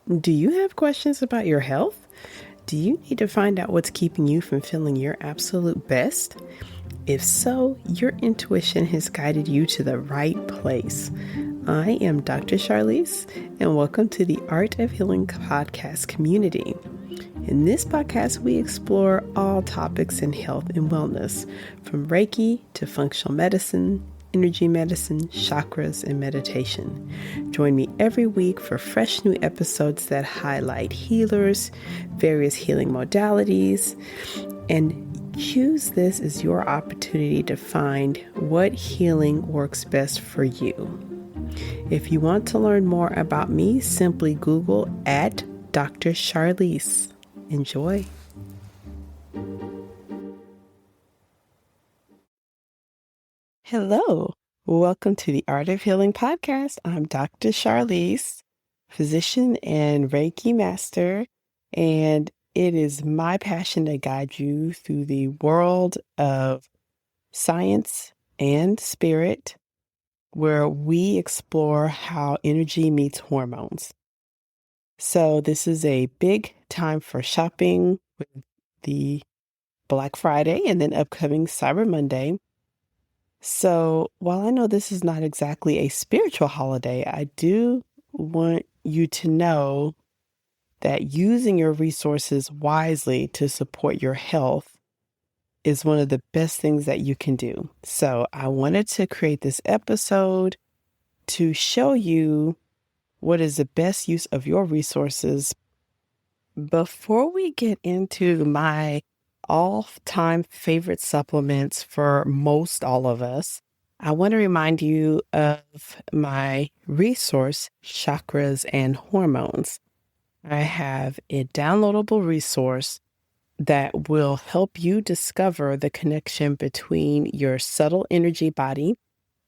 Do you have questions about your health? Do you need to find out what's keeping you from feeling your absolute best? If so, your intuition has guided you to the right place. I am Dr. Charlize, and welcome to the Art of Healing podcast community. In this podcast, we explore all topics in health and wellness, from Reiki to functional medicine, energy medicine, chakras, and meditation. Join me every week for fresh new episodes that highlight healers, various healing modalities, and use this as your opportunity to find what healing works best for you. If you want to learn more about me, simply Google at Dr. Charlize. Enjoy. Hello. Welcome to the Art of Healing podcast. I'm Dr. Charlize, physician and Reiki master, and it is my passion to guide you through the world of science and spirit, where we explore how energy meets hormones. So this is a big time for shopping with the Black Friday and then upcoming Cyber Monday. So while I know this is not exactly a spiritual holiday, I do want you to know that using your resources wisely to support your health is one of the best things that you can do. So I wanted to create this episode to show you what is the best use of your resources. Before we get into my all-time favorite supplements for most all of us, I want to remind you of my resource, Chakras and Hormones. I have a downloadable resource that will help you discover the connection between your subtle energy body,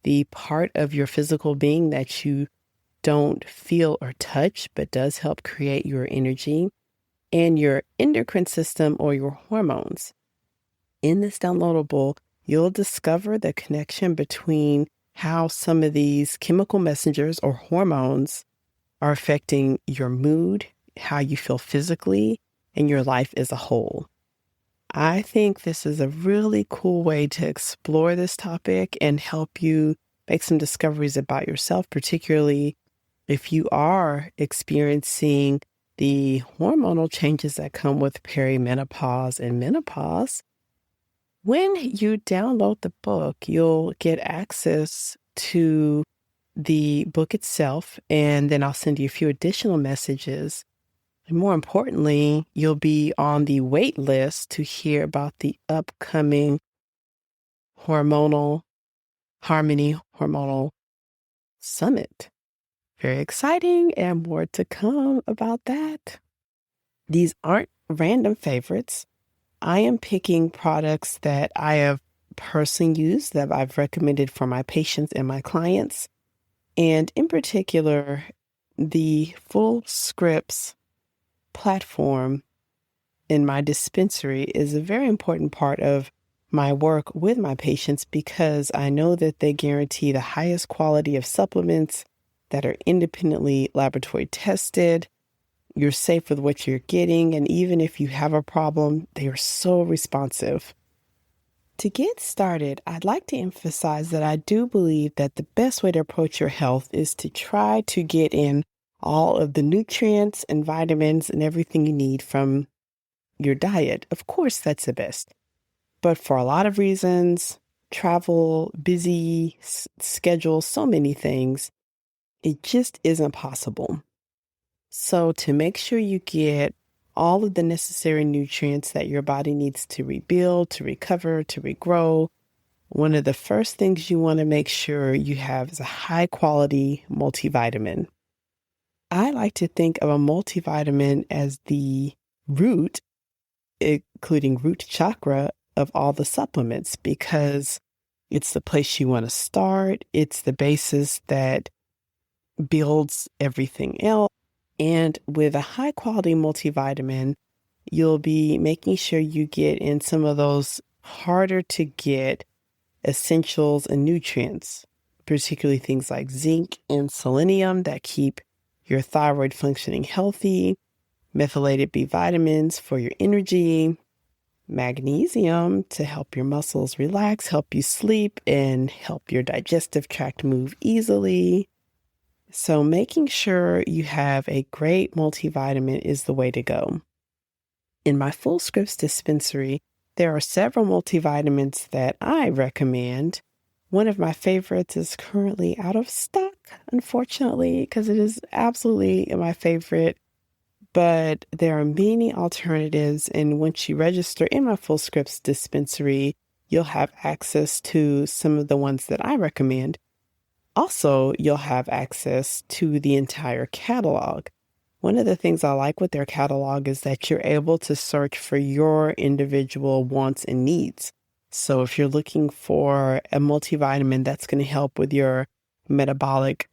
the part of your physical being that you don't feel or touch, but does help create your energy, and your endocrine system or your hormones. In this downloadable, you'll discover the connection between how some of these chemical messengers or hormones are affecting your mood, how you feel physically, and your life as a whole. I think this is a really cool way to explore this topic and help you make some discoveries about yourself, particularly if you are experiencing the hormonal changes that come with perimenopause and menopause. When you download the book, you'll get access to the book itself, and then I'll send you a few additional messages. And more importantly, you'll be on the wait list to hear about the upcoming Hormonal Harmony Hormonal Summit. Very exciting, and more to come about that. These aren't random favorites. I am picking products that I have personally used, that I've recommended for my patients and my clients. And in particular, the Fullscript platform in my dispensary is a very important part of my work with my patients, because I know that they guarantee the highest quality of supplements that are independently laboratory tested. You're safe with what you're getting, and even if you have a problem, they are so responsive. To get started, I'd like to emphasize that I do believe that the best way to approach your health is to try to get in all of the nutrients and vitamins and everything you need from your diet. Of course, that's the best. But for a lot of reasons, travel, busy schedule, so many things, it just isn't possible. So to make sure you get all of the necessary nutrients that your body needs to rebuild, to recover, to regrow, one of the first things you want to make sure you have is a high quality multivitamin. I like to think of a multivitamin as the root, including root chakra, of all the supplements, because it's the place you want to start. It's the basis that builds everything else. And with a high quality multivitamin, you'll be making sure you get in some of those harder to get essentials and nutrients, particularly things like zinc and selenium that keep your thyroid functioning healthy, methylated B vitamins for your energy, magnesium to help your muscles relax, help you sleep, and help your digestive tract move easily. So making sure you have a great multivitamin is the way to go. In my Fullscript dispensary, there are several multivitamins that I recommend. One of my favorites is currently out of stock, unfortunately, because it is absolutely my favorite. But there are many alternatives, and once you register in my Fullscript dispensary, you'll have access to some of the ones that I recommend. Also, you'll have access to the entire catalog. One of the things I like with their catalog is that you're able to search for your individual wants and needs. So if you're looking for a multivitamin that's going to help with your metabolic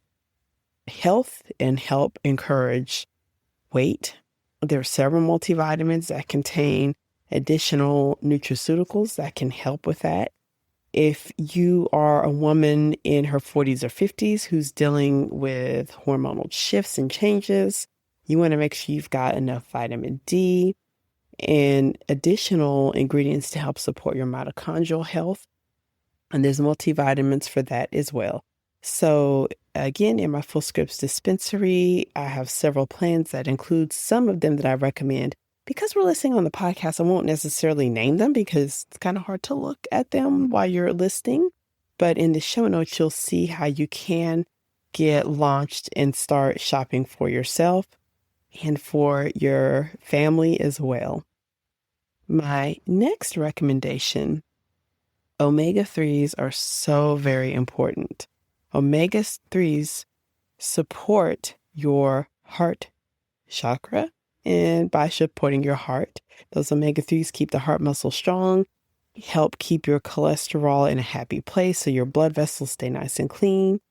health and help encourage weight, there are several multivitamins that contain additional nutraceuticals that can help with that. If you are a woman in her 40s or 50s who's dealing with hormonal shifts and changes, you want to make sure you've got enough vitamin D and additional ingredients to help support your mitochondrial health. And there's multivitamins for that as well. So again, in my Fullscript dispensary, I have several plans that include some of them that I recommend. Because we're listening on the podcast, I won't necessarily name them because it's kind of hard to look at them while you're listening. But in the show notes, you'll see how you can get launched and start shopping for yourself and for your family as well. My next recommendation, omega-3s are so very important. Omega-3s support your heart chakra. And by supporting your heart, those omega-3s keep the heart muscle strong, help keep your cholesterol in a happy place so your blood vessels stay nice and clean.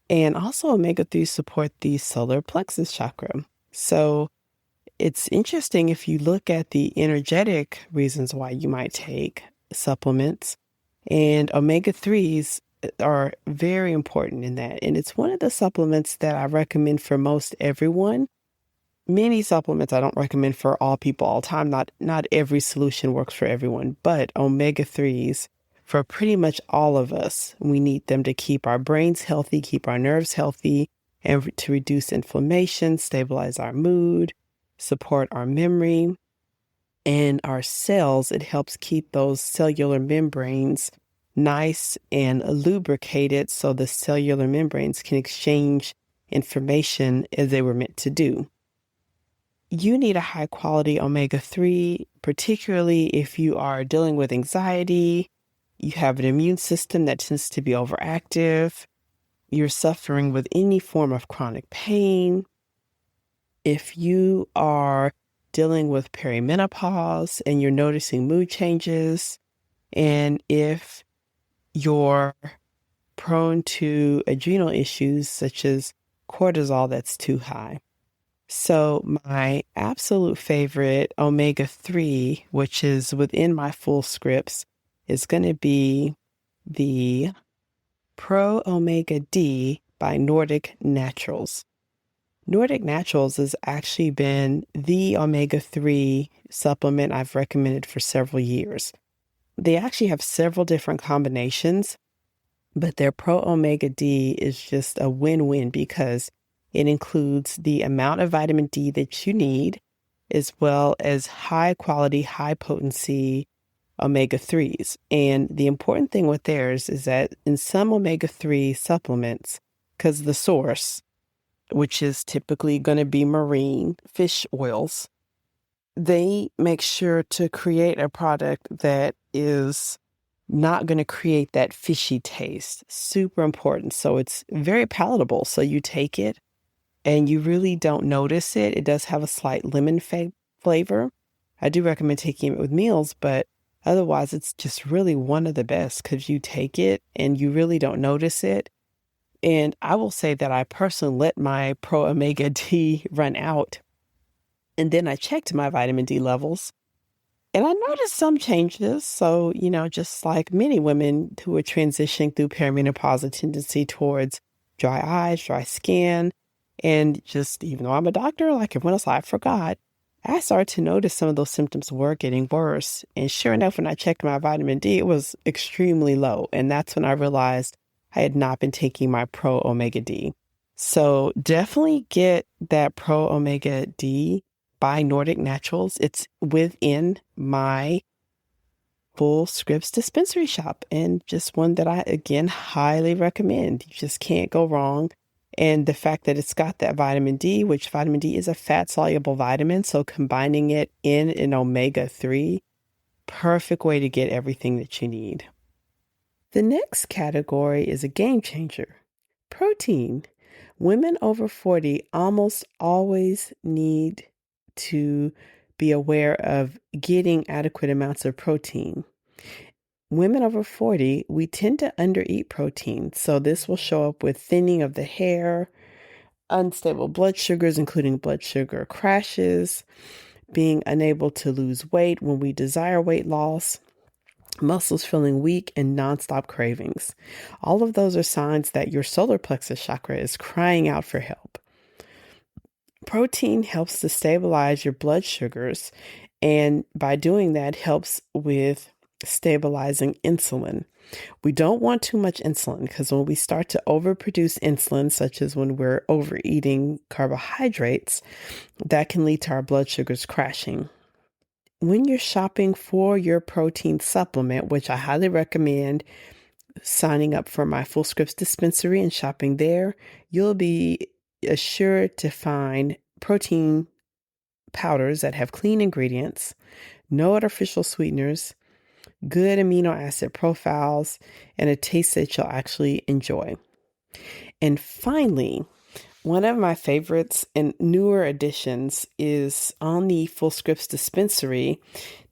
And also omega-3s support the solar plexus chakra. So it's interesting if you look at the energetic reasons why you might take supplements, and omega-3s are very important in that. And it's one of the supplements that I recommend for most everyone. Many supplements I don't recommend for all people all the time. Not every solution works for everyone, but omega-3s, for pretty much all of us, we need them to keep our brains healthy, keep our nerves healthy, and to reduce inflammation, stabilize our mood, support our memory, and our cells. It helps keep those cellular membranes nice and lubricated so the cellular membranes can exchange information as they were meant to do. You need a high quality omega-3, particularly if you are dealing with anxiety, you have an immune system that tends to be overactive, you're suffering with any form of chronic pain, if you are dealing with perimenopause and you're noticing mood changes, and if you're prone to adrenal issues such as cortisol that's too high. So my absolute favorite omega-3, which is within my Fullscripts, is going to be the Pro Omega D by Nordic Naturals. Nordic Naturals has actually been the omega-3 supplement I've recommended for several years. They actually have several different combinations, but their Pro Omega D is just a win-win because it includes the amount of vitamin D that you need, as well as high quality, high potency omega-3s. And the important thing with theirs is that in some omega-3 supplements, because the source, which is typically going to be marine fish oils, they make sure to create a product that is not going to create that fishy taste. Super important. So it's very palatable. So you take it and you really don't notice it. It does have a slight lemon flavor. I do recommend taking it with meals, but otherwise it's just really one of the best because you take it and you really don't notice it. And I will say that I personally let my Pro Omega D run out. And then I checked my vitamin D levels and I noticed some changes. So, just like many women who are transitioning through perimenopause, a tendency towards dry eyes, dry skin. And just, even though I'm a doctor, like everyone else, I forgot. I started to notice some of those symptoms were getting worse. And sure enough, when I checked my vitamin D, it was extremely low. And that's when I realized I had not been taking my Pro Omega D. So definitely get that Pro Omega D by Nordic Naturals. It's within my Fullscript's dispensary shop, and just one that I, again, highly recommend. You just can't go wrong. And the fact that it's got that vitamin D, which vitamin D is a fat-soluble vitamin, so combining it in an omega-3, perfect way to get everything that you need. The next category is a game changer. Protein. Women over 40 almost always need to be aware of getting adequate amounts of protein. Women over 40, we tend to undereat protein. So this will show up with thinning of the hair, unstable blood sugars, including blood sugar crashes, being unable to lose weight when we desire weight loss, muscles feeling weak, and nonstop cravings. All of those are signs that your solar plexus chakra is crying out for help. Protein helps to stabilize your blood sugars, and by doing that, helps with stabilizing insulin. We don't want too much insulin, because when we start to overproduce insulin, such as when we're overeating carbohydrates, that can lead to our blood sugars crashing. When you're shopping for your protein supplement, which I highly recommend signing up for my Fullscript dispensary and shopping there, you'll be assured to find protein powders that have clean ingredients, no artificial sweeteners, good amino acid profiles, and a taste that you'll actually enjoy. And finally, one of my favorites and newer additions is on the Fullscript dispensary.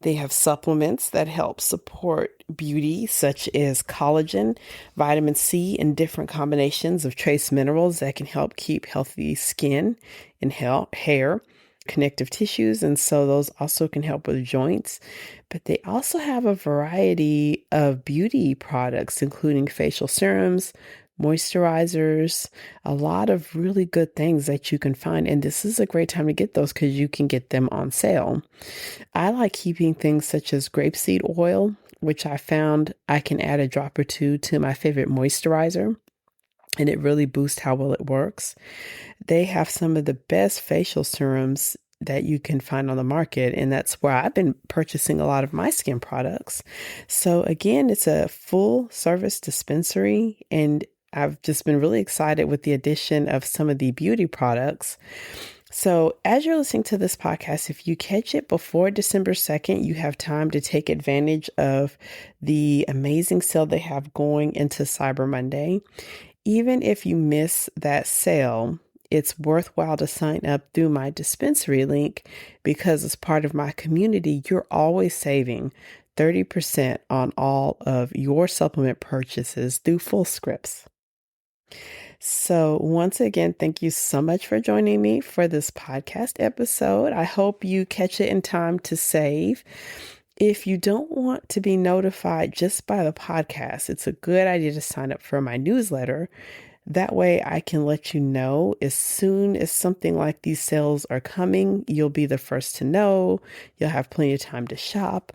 They have supplements that help support beauty, such as collagen, vitamin C, and different combinations of trace minerals that can help keep healthy skin and hair, connective tissues, and so those also can help with joints. But they also have a variety of beauty products, including facial serums, moisturizers, a lot of really good things that you can find. And this is a great time to get those because you can get them on sale. I like keeping things such as grapeseed oil, which I found I can add a drop or two to my favorite moisturizer, and it really boosts how well it works. They have some of the best facial serums that you can find on the market, and that's where I've been purchasing a lot of my skin products. So again, it's a full service dispensary, and I've just been really excited with the addition of some of the beauty products. So as you're listening to this podcast, if you catch it before December 2nd, you have time to take advantage of the amazing sale they have going into Cyber Monday. Even if you miss that sale, it's worthwhile to sign up through my dispensary link, because as part of my community, you're always saving 30% on all of your supplement purchases through Fullscript. So once again, thank you so much for joining me for this podcast episode. I hope you catch it in time to save. If you don't want to be notified just by the podcast, it's a good idea to sign up for my newsletter. That way I can let you know as soon as something like these sales are coming. You'll be the first to know. You'll have plenty of time to shop.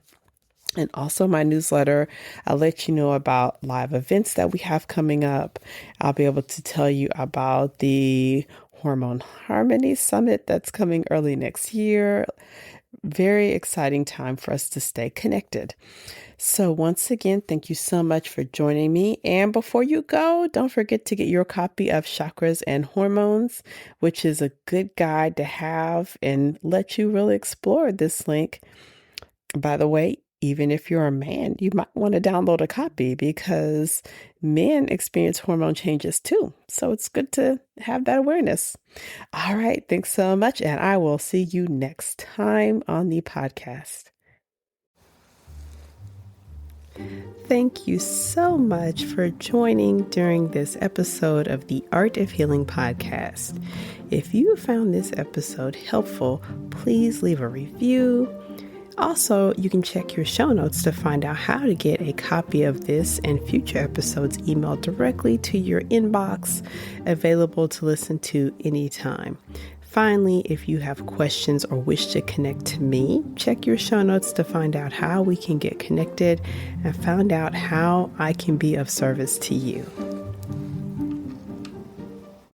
And also my newsletter, I'll let you know about live events that we have coming up. I'll be able to tell you about the Hormone Harmony Summit that's coming early next year. Very exciting time for us to stay connected. So once again, thank you so much for joining me. And before you go, don't forget to get your copy of Chakras and Hormones, which is a good guide to have and let you really explore this link. By the way, even if you're a man, you might want to download a copy because men experience hormone changes too. So it's good to have that awareness. All right. Thanks so much. And I will see you next time on the podcast. Thank you so much for joining during this episode of the Art of Healing podcast. If you found this episode helpful, please leave a review. Also, you can check your show notes to find out how to get a copy of this and future episodes emailed directly to your inbox, available to listen to anytime. Finally, if you have questions or wish to connect to me, check your show notes to find out how we can get connected and find out how I can be of service to you.